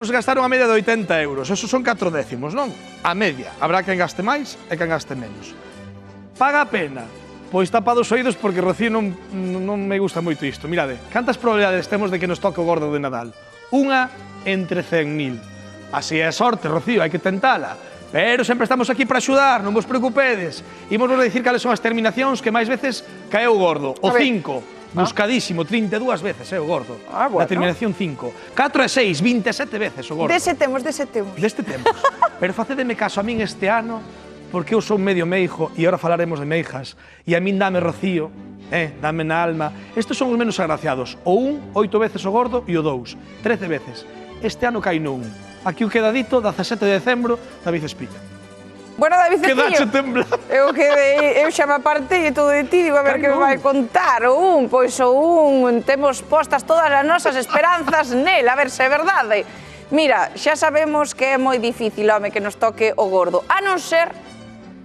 Gastaron a media de 80 euros, esos son 4 décimos, non? A media, habrá quen gaste máis e quen gaste menos. Paga a pena? Pois tapa dos oídos porque Rocío non me gusta moito isto. Mirade, cantas probabilidades temos de que nos toque o gordo de Nadal? Unha entre 100.000. Así é a sorte, Rocío, hai que tentala. Pero sempre estamos aquí para axudar, non vos preocupedes. Imos vos dicir cales son as terminacións que máis veces caeu o gordo. O 5. Buscadísimo, 32 veces, o gordo. Bueno. Na terminación 5. 4 e 6, 27 veces o gordo. Deste temos. Deste temos. Pero facedeme caso a min este ano, porque eu son medio meijo, e agora falaremos de meijas, e a min dame Rocío, dame na alma. Estes son os menos agraciados. O 1, 8 veces o gordo, e o 2, 13 veces. Este ano cai no 1. Aquí o quedadito, 17 de decembro, David Espilla. Bueno, David Espilla, Quedache temblado. eu xa me apartei e todo de ti, digo, a ver que me vai contar. O 1, pois o 1, temos postas todas as nosas esperanzas nel, a ver se é verdade. Mira, xa sabemos que é moi difícil, home, que nos toque o gordo, a non ser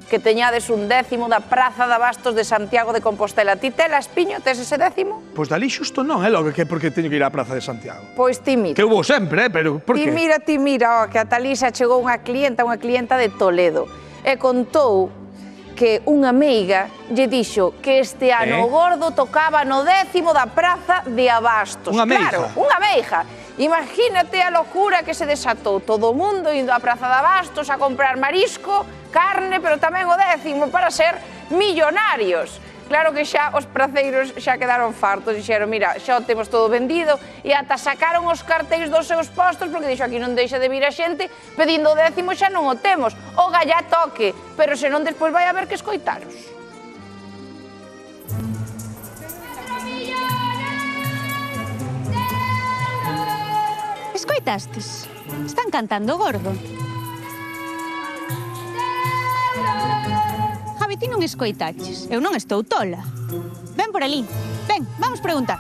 que teñades un décimo da Praza de Abastos de Santiago de Compostela. Ti tela, Espiño, tes ese décimo? Pois dali xusto non, é logo que porque teño que ir á Praza de Santiago. Pois ti mira. Que eu vou sempre, pero por que? Ti mira, que a Talisa chegou unha clienta de Toledo, e contou que unha meiga lle dixo que este ano o gordo tocaba no décimo da Praza de Abastos. Unha meiga? Claro, unha meiga. Imagínate a locura que se desatou, todo o mundo indo á Praza de Abastos a comprar marisco, carne, pero tamén o décimo para ser millonarios. Claro que xa os praceiros xa quedaron fartos, dixeron, mira, xa o temos todo vendido, e ata sacaron os cartéis dos seus postos, porque dixo, aquí non deixa de vir a xente, pedindo o décimo xa non o temos, o gallá toque, pero senón despois vai haber que escoitaros. Escoitastes? Están cantando o gordo. Javi, ti non escoitaches. Eu non estou tola. Ven por ali. Ven, vamos preguntar.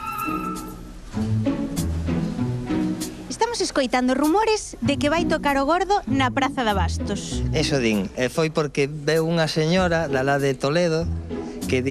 Estamos escoitando rumores de que vai tocar o gordo na Praza de Abastos. Eso din, e foi porque veu unha señora da lá de Toledo